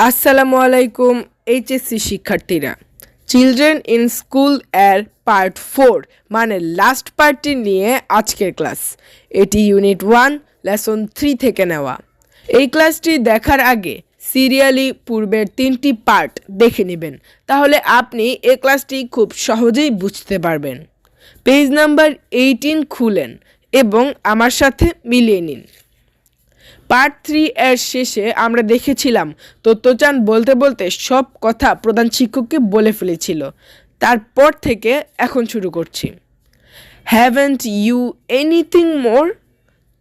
আসসালামু আলাইকুম এইচএসসি শিক্ষার্থীরা। চিলড্রেন ইন স্কুল এর পার্ট 4 মানে লাস্ট পার্টটি নিয়ে আজকের ক্লাস। এটি ইউনিট 1 লেসন 3 থেকে নেওয়া। এই ক্লাসটি দেখার আগে সিরিয়ালি পূর্বের 3টি পার্ট দেখে নেবেন, তাহলে আপনি এই ক্লাসটি খুব সহজেই বুঝতে পারবেন। পেজ নাম্বার 18 খুলেন এবং আমার সাথে মিলিয়ে নিন। পার্ট 3 এর শেষে আমরা দেখেছিলাম তত্ত্বচান বলতে বলতে সব কথা প্রধান শিক্ষককে বলে ফেলেছিল। তারপর থেকে এখন শুরু করছি। Haven't you anything more?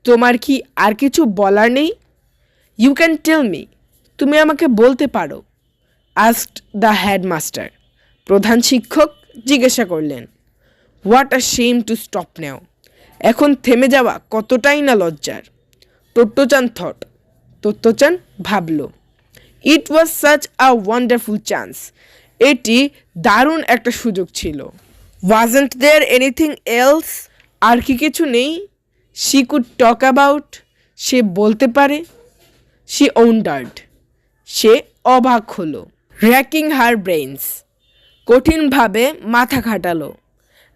তোমার কি আর কিছু বলার নেই? ইউ ক্যান টেল মি, তুমি আমাকে বলতে পারো। আস্কড দ্য হেডমাস্টার, প্রধান শিক্ষক জিজ্ঞাসা করলেন। What a shame to stop now, এখন থেমে যাওয়া কতটাই না লজ্জার। তত্ত্বচান ভাবল। It was such a wonderful chance, এটি দারুণ একটা সুযোগ ছিল। ওয়াজন্ট দেয়ার এনিথিং এলস, আর কি কিছু নেই? শি কুড টক অ্যাবাউট, সে বলতে পারে। শি ওন্ডার্ড, সে অবাক হলো। র্যাকিং হার ব্রেইনস, কঠিনভাবে মাথা খাটালো।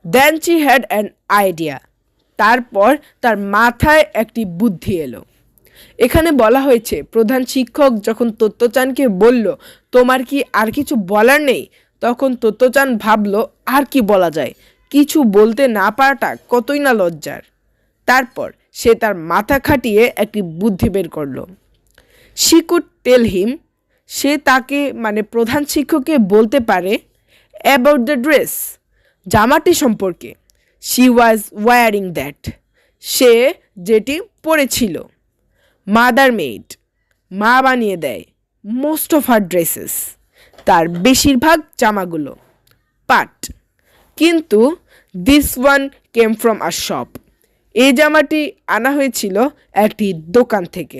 Then she had an idea, তারপর তার মাথায় একটি বুদ্ধি এলো। এখানে বলা হয়েছে প্রধান শিক্ষক যখন তত্ত্বচানকে বলল তোমার কি আর কিছু বলার নেই, তখন তত্ত্বচান ভাবল আর কি বলা যায়, কিছু বলতে না পারাটা কতই না লজ্জার। তারপর সে তার মাথা খাটিয়ে একটি বুদ্ধি বের করলো। শি কুড টেল হিম, সে তাকে মানে প্রধান শিক্ষককে বলতে পারে অ্যাবাউট দ্য ড্রেস, জামাটি সম্পর্কে। শি ওয়াজ ওয়ারিং দ্যাট, সে যেটি পরেছিল। মাদার মেড, মা বানিয়ে দেয়। মোস্ট অফ হার ড্রেসেস, তার বেশিরভাগ জামাগুলো। বাট, কিন্তু this one came from a shop, এই জামাটি আনা হয়েছিল একটি দোকান থেকে।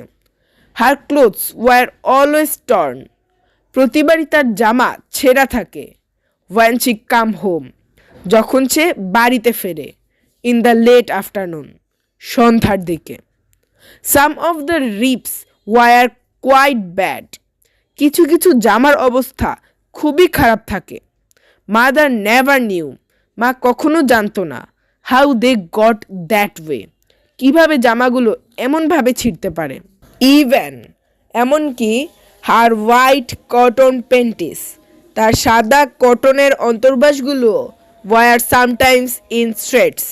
Her clothes war always torn, প্রতিবারই তার জামা ছেঁড়া থাকে। ওয়ান শি কাম হোম, যখন সে বাড়িতে ফেরে। ইন দ্য লেট আফটারনুন, সন্ধ্যার দিকে। Some of the rips were quite bad, কিছু কিছু জামার অবস্থা খুবই খারাপ থাকে। মাদার নেভার নিউ, মা কখনো জানতো না। How they got that way, কীভাবে জামাগুলো এমনভাবে ছিঁড়তে পারে। ইভেন, এমনকি হার হোয়াইট কটন প্যান্টিস, তার সাদা কটনের অন্তর্বাসগুলো ওয়ার সামটাইমস ইন স্ট্রেটস,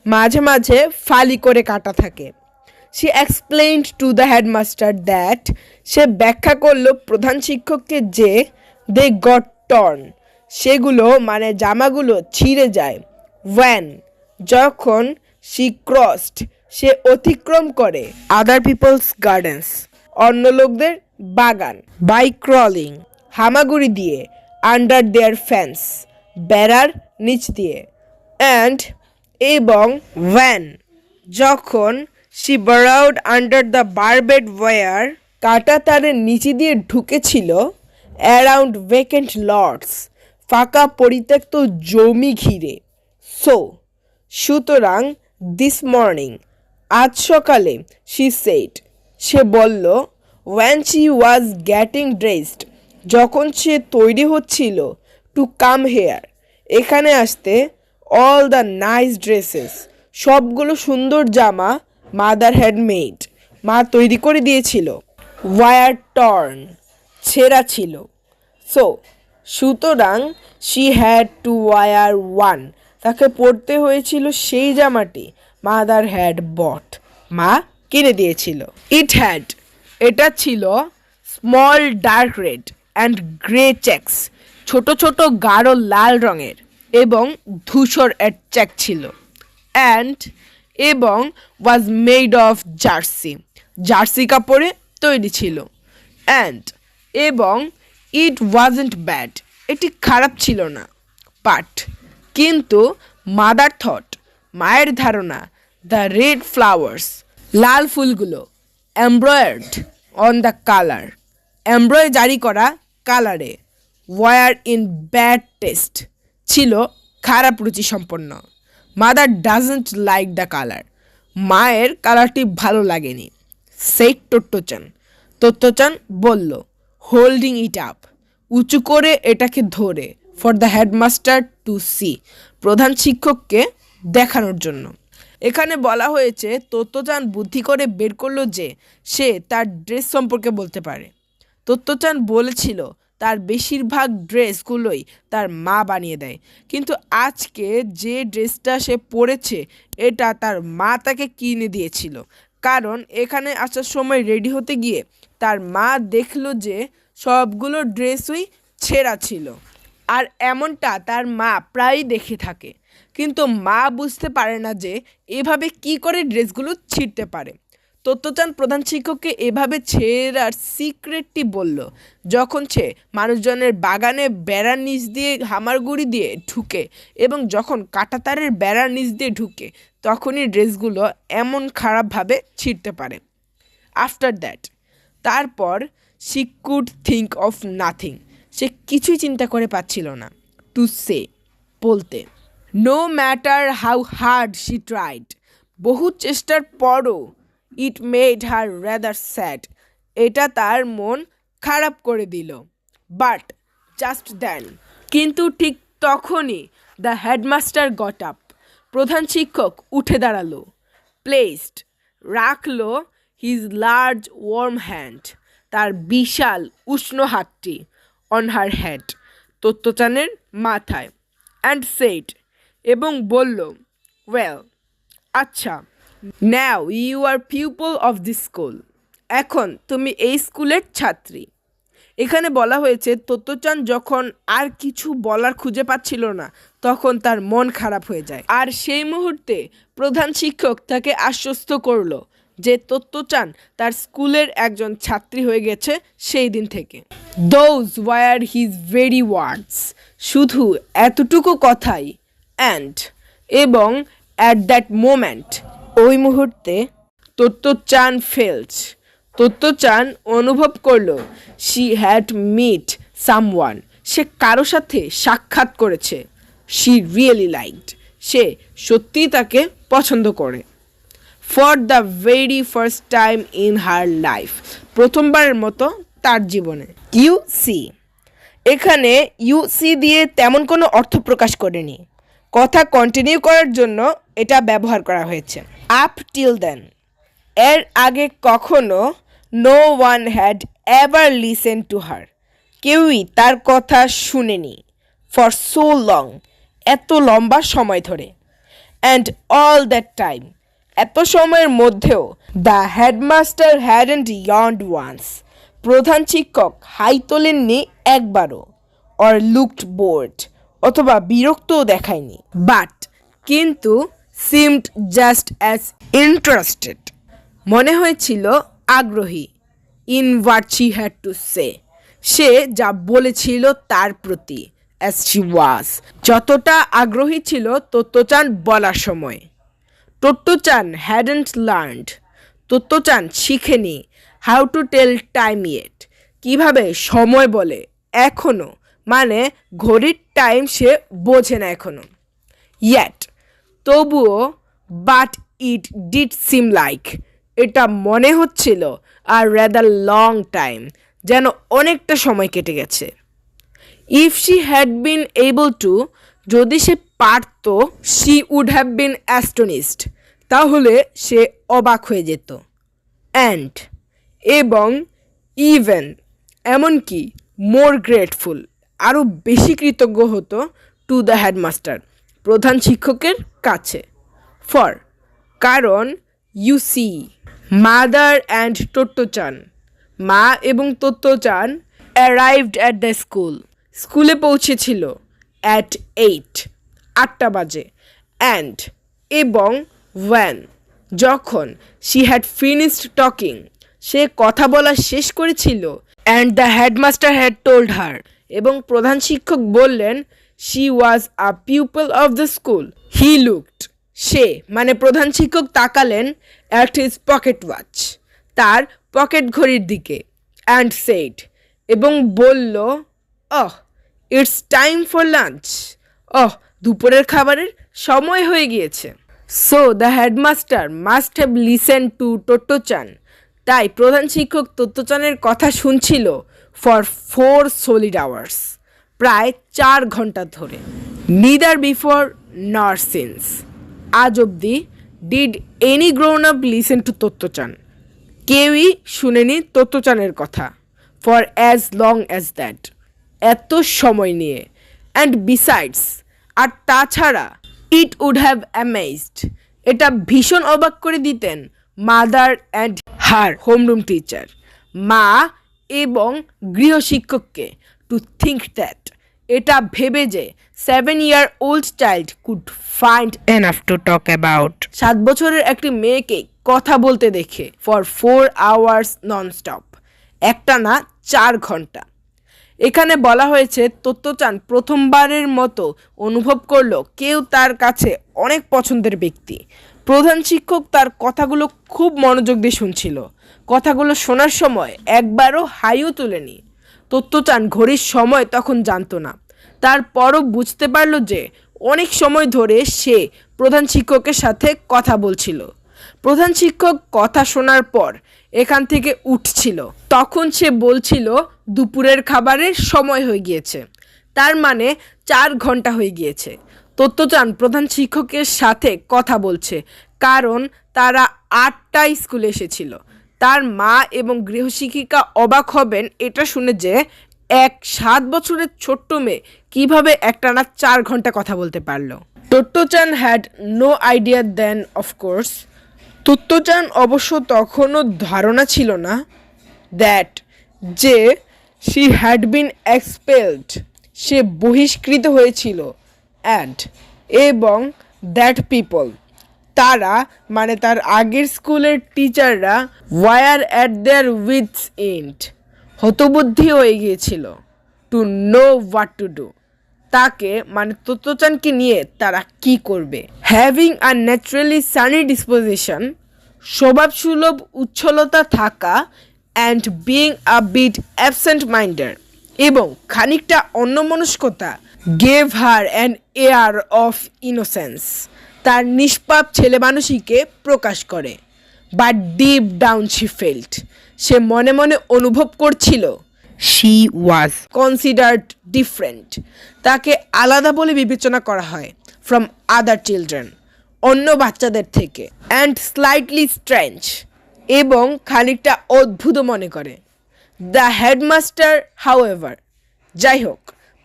মাঝে মাঝে ফালি করে কাটা থাকে। She explained to the headmaster that, সে ব্যাখ্যা করল প্রধান শিক্ষককে যে দে গট টর্ন, সেগুলো মানে জামাগুলো ছিঁড়ে যায়। ওয়ান, যখন। শি ক্রসড, সে অতিক্রম করে। আদার পিপলস গার্ডেন্স, অন্য লোকদের বাগান। বাই ক্রলিং, হামাগুড়ি দিয়ে। আন্ডার দেয়ার ফেন্স, বেড়ার নিচ দিয়ে। অ্যান্ড, এবং। ওয়ান, যখন। শি বারাউড আন্ডার দ্য বারবেড ওয়ার, কাটা তারের নিচে দিয়ে ঢুকেছিল। অ্যারাউন্ড ভেকেন্ট লটস, ফাঁকা পরিত্যক্ত জমি ঘিরে। সো, সুতরাং। দিস মর্নিং, আজ সকালে। শি সেড, সে বলল। One she was getting dressed, যখন সে তৈরি হচ্ছিল। টু কাম হেয়ার, এখানে আসতে। অল দ্য নাইস ড্রেসেস, সবগুলো সুন্দর জামা। মাদার হ্যাড মেড, মা তৈরি করে দিয়েছিল। ওয়ার টর্ন, ছেঁড়া ছিল। সো, সুতরাং। She had to wear one, তাকে পরতে হয়েছিল সেই জামাটি। মাদার হ্যাড বট, মা কিনে দিয়েছিল। ইট হ্যাড, এটা ছিল। Small dark red and grey checks, ছোট ছোট গাঢ় লাল রঙের এবং ধূসর এর চেক ছিল। অ্যান্ড, এবং। Was made of jersey, jersey কাপড়ে তৈরি ছিল। অ্যান্ড, এবং। ইট ওয়াজন্ট ব্যাড, এটি খারাপ ছিল না। বাট, কিন্তু। মাদার থট, মায়ের ধারণা। দ্য রেড ফ্লাওয়ার্স, লাল ফুলগুলো। এমব্রয়েড অন দ্য কালার, এমব্রয়ডারি করা কালারে। ওয়ার ইন ব্যাড টেস্ট, ছিল খারাপ রুচি সম্পন্ন। Mother doesn't like the colour, মায়ের কালারটি ভালো লাগেনি। সেই তত্ত্বচান বলল। হোল্ডিং ইট আপ, উঁচু করে এটাকে ধরে, for the headmaster to see, প্রধান শিক্ষককে দেখানোর জন্য। এখানে বলা হয়েছে তত্ত্বচান বুদ্ধি করে বের করলো যে সে তার ড্রেস সম্পর্কে বলতে পারে। তত্ত্বচান বলেছিল তার বেশিরভাগ ড্রেসগুলোই তার মা বানিয়ে দেয়, কিন্তু আজকে যে ড্রেসটা সে পরেছে এটা তার মা তাকে কিনে দিয়েছিল, কারণ এখানে আসার সময় রেডি হতে গিয়ে তার মা দেখলো যে সবগুলো ড্রেসই ছেঁড়া ছিল। আর এমনটা তার মা প্রায়ই দেখে থাকে, কিন্তু মা বুঝতে পারে না যে এভাবে কি করে ড্রেসগুলো ছিঁড়তে পারে। তত্ত্বচান প্রধান শিক্ষককে এভাবে ছেঁড়ার সিক্রেটটি বলল যখন সে মানুষজনের বাগানে বেড়ার নিচ দিয়ে হামারগুড়ি দিয়ে ঢুকে এবং যখন কাঁটাতারের বেড়ার নিচ দিয়ে ঢুকে তখনই ড্রেসগুলো এমন খারাপভাবে ছিঁড়তে পারে। আফটার দ্যাট, তারপর she could think of nothing, সে কিছুই চিন্তা করে পাচ্ছিল না। টু সে, বলতে। No matter how hard she tried, বহু চেষ্টার পরও it made her rather sad, এটা তার মন খারাপ করে দিল। বাট জাস্ট দেন, কিন্তু ঠিক তখনই দ্য হেডমাস্টার গট আপ, প্রধান শিক্ষক উঠে দাঁড়ালো। প্লেসড, রাখলো হিজ লার্জ ওয়ার্ম হ্যান্ড, তার বিশাল উষ্ণ হাতটি, অন হার হেড, তত্ত্বচানের মাথায়, অ্যান্ড সেড, এবং বলল, ওয়েল, আচ্ছা, now you are pupil of this school, এখন তুমি এই স্কুলের ছাত্রী। এখানে বলা হয়েছে তত্ত্বচান যখন আর কিছু বলার খুঁজে পাচ্ছিল না তখন তার মন খারাপ হয়ে যায়, আর সেই মুহূর্তে প্রধান শিক্ষক তাকে আশ্বস্ত করলো যে তত্ত্বচান তার স্কুলের একজন ছাত্রী হয়ে গেছে সেই দিন থেকে। দোজ ওয়ার হিজ ভেরি ওয়ার্ডস, শুধু এতটুকু কথাই। অ্যান্ড, এবং অ্যাট দ্যাট মোমেন্ট, ওই মুহূর্তে তত্ত্বচান ফেল্ট, তত্ত্বচান অনুভব করলো শি হ্যাড মিট সামওয়ান, সে কারো সাথে সাক্ষাৎ করেছে। শি রিয়েলি লাইকড, সে সত্যিই তাকে পছন্দ করে। For the very first time in her life, প্রথমবারের মতো তার জীবনে। ইউ সি, এখানে ইউ সি দিয়ে তেমন কোনো অর্থ প্রকাশ করেনি, কথা কন্টিনিউ করার জন্য এটা ব্যবহার করা হয়েছে। আপ টিল দেন, এর আগে কখনো no one had ever listen to her, কেউই তার কথা শুনেনি। ফর সো লং, এত লম্বা সময় ধরে। অ্যান্ড অল দ্যাট টাইম, এত সময়ের মধ্যেও দ্য হেডমাস্টার হ্যাডন্ট ইয়ার্নড ওয়ান্স, প্রধান শিক্ষক হাই তোলেননি একবারও। অর লুকড বোর্ড, অথবা বিরক্তও দেখায়নি। বাট, কিন্তু সিমড জাস্ট অ্যাজ ইন্টারেস্টেড, মনে হয়েছিল আগ্রহী। In what she had to say, সে যা বলেছিল তার প্রতি। অ্যাজ শি ওয়াজ, যতটা আগ্রহী ছিল তত্ত্বচান বলার সময়। তত্ত্বচান হ্যাডন্ট লার্নড, তত্ত্বচান শিখেনি how to tell time yet, কীভাবে সময় বলে এখনও, মানে ঘড়ির টাইম সে বোঝে না এখনও। ইয়েট, তবুও। But it did SIM like, এটা মনে হচ্ছিল আর রেদার লং টাইম, যেন অনেকটা সময় কেটে গেছে। If she had been able to, যদি সে পারত, she would have been astonished, তাহলে সে অবাক হয়ে যেত। অ্যান্ড, এবং, ইভেন, এমনকি, মোর গ্রেটফুল, আরও বেশি কৃতজ্ঞ হতো, টু দ্য হেডমাস্টার, প্রধান শিক্ষকের কাছে। ফর, কারণ, ইউ সি, মাদার অ্যান্ড তত্ত্বচান, মা এবং তত্ত্বচান অ্যারাইভড অ্যাট দ্য স্কুল, স্কুলে পৌঁছেছিল। অ্যাট 8, 8টা বাজে। অ্যান্ড, এবং, ওয়েন, যখন, শি হ্যাড ফিনিশড টকিং, সে কথা বলা শেষ করেছিল। And the headmaster had told her, এবং প্রধান শিক্ষক বললেন, she was a pupil of the school. He looked, সে মানে প্রধান শিক্ষক তাকালেন অ্যাট হিজ পকেট ওয়াচ, তার পকেট ঘড়ির দিকে। অ্যান্ড সেড, এবং বলল, oh, it's time for lunch, oh, দুপুরের খাবারের সময় হয়ে গিয়েছে। So the headmaster must have listen to Tottochan, তাই প্রধান শিক্ষক তত্ত্বচানের কথা শুনছিল ফর 4 solid hours, প্রায় 4 ঘন্টা ধরে। নিদার বিফোর নর সিন্স, আজ অবধি did any grown up listen to Tottochan, কেউই শুনেনি তত্ত্বচানের কথা। For as long as that, এত সময় নিয়ে। অ্যান্ড বিসাইডস, আর তাছাড়া ইট উড হ্যাভ অ্যামেজড, এটা ভীষণ অবাক করে দিতেন মাদার অ্যান্ড হার হোমরুম টিচার, মা এবং গৃহশিক্ষককে। টু থিঙ্ক দ্যাট, এটা ভেবে যে 7-year-old child could find enough to talk about, 7 বছরের একটি মেয়েকে কথা বলতে দেখে ফর 4 hours ননস্টপ, একটানা 4 ঘন্টা। এখানে বলা হয়েছে তত্ত্বচান প্রথমবারের মতো অনুভব করলো কেউ তার কাছে অনেক পছন্দের ব্যক্তি। প্রধান শিক্ষক তার কথাগুলো খুব মনোযোগ দিয়ে শুনছিল। কথাগুলো শোনার সময় একবারও হাইও তোলেনি। তত্ত্বচান ঘড়ির সময় তখন জানতো না, তারপরও বুঝতে পারলো যে অনেক সময় ধরে সে প্রধান শিক্ষকের সাথে কথা বলছিল। প্রধান শিক্ষক কথা শোনার পর এখান থেকে উঠছিল, তখন সে বলছিল দুপুরের খাবারের সময় হয়ে গিয়েছে, তার মানে 4 ঘন্টা হয়ে গিয়েছে। তত্ত্বচান প্রধান শিক্ষকের সাথে কথা বলছে কারণ তারা 8টায় স্কুলে এসেছিল। তার মা এবং গৃহশিক্ষিকা অবাক হবেন এটা শুনে যে এক 7 বছরের ছোট্ট মেয়ে কীভাবে একটানা 4 ঘন্টা কথা বলতে পারলো। Tottochan had no idea then of course, Tottochan অবশ্য তখনও ধারণা ছিল না দ্যাট যে শি হ্যাড বিন এক্সপেলড, সে বহিষ্কৃত হয়েছিল। অ্যান্ড এবং দ্যাট পিপল, তারা মানে তার আগের স্কুলের টিচাররা were at their wits end, হতবুদ্ধি হয়ে গিয়েছিল। To know what to do, তাকে মানে তত্ত্বচানকে নিয়ে তারা কি করবে। Having a naturally sunny disposition, স্বভাবসুলভ উচ্ছলতা থাকা। And being a bit absent minded, এবং খানিকটা অন্যমনস্কতা। Gave her an air of innocence, তার নিষ্পাপ ছেলে মানুষীকে প্রকাশ করে। But deep down she felt, সে মনে মনে অনুভব করছিল শি ওয়াজ কনসিডার্ড ডিফারেন্ট, তাকে আলাদা বলে বিবেচনা করা হয় ফ্রম আদার চিলড্রেন, অন্য বাচ্চাদের থেকে। অ্যান্ড স্লাইটলি স্ট্রেঞ্জ, এবং খানিকটা অদ্ভুত মনে করে। দ্য হেডমাস্টার হাউএভার, যাই হোক,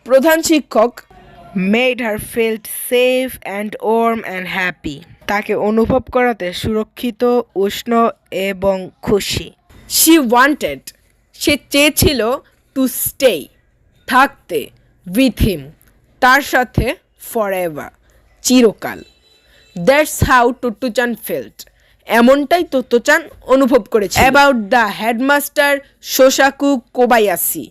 প্রধান শিক্ষক made her field safe and warm and happy, তাকে অনুভব করাতে সুরক্ষিত, উষ্ণ এবং খুশি। শি ওয়ান্টেড, সে চেয়েছিল টু স্টে, থাকতে, উইথ হিম, তার সাথে ফর এভার, চিরকাল। দ্যাটস হাউ তত্ত্বচান ফেল্ট, এমনটাই তত্ত্বচান অনুভব করেছে। অ্যাবাউট দ্য হেডমাস্টার শোসাকু কোবায়াসি,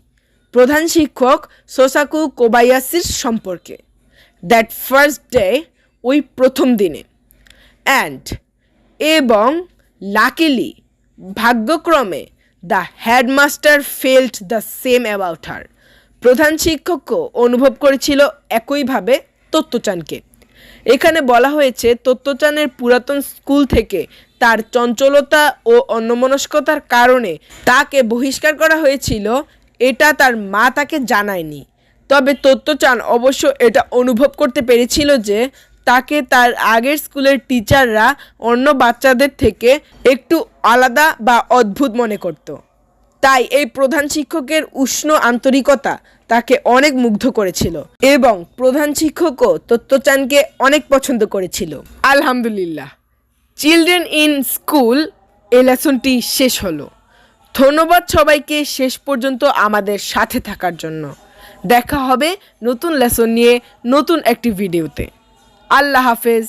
প্রধান শিক্ষক শোসাকু কোবায়াসির সম্পর্কে। দ্যাট ফার্স্ট ডে, ওই প্রথম দিনে। অ্যান্ড এবং লাকিলি, ভাগ্যক্রমে, the headmaster felt the same about her, প্রধান শিক্ষকও অনুভব করেছিল একইভাবে তত্ত্বচানকে। এখানে বলা হয়েছে তত্ত্বচানের পুরাতন স্কুল থেকে তার চঞ্চলতা ও অন্যমনস্কতার কারণে তাকে বহিষ্কার করা হয়েছিল, এটা তার মা তাকে জানায়নি। তবে তত্ত্বচান অবশ্য এটা অনুভব করতে পেরেছিল যে তাকে তার আগের স্কুলের টিচাররা অন্য বাচ্চাদের থেকে একটু আলাদা বা অদ্ভুত মনে করত। তাই এই প্রধান শিক্ষকের উষ্ণ আন্তরিকতা তাকে অনেক মুগ্ধ করেছিল, এবং প্রধান শিক্ষকও তত্ত্বচানকে অনেক পছন্দ করেছিল। আলহামদুলিল্লাহ, চিলড্রেন ইন স্কুল, এই লেসনটি শেষ হলো। ধন্যবাদ সবাইকে শেষ পর্যন্ত আমাদের সাথে থাকার জন্য। দেখা হবে নতুন লেসন নিয়ে নতুন একটি ভিডিওতে। আল্লাহ হাফেজ।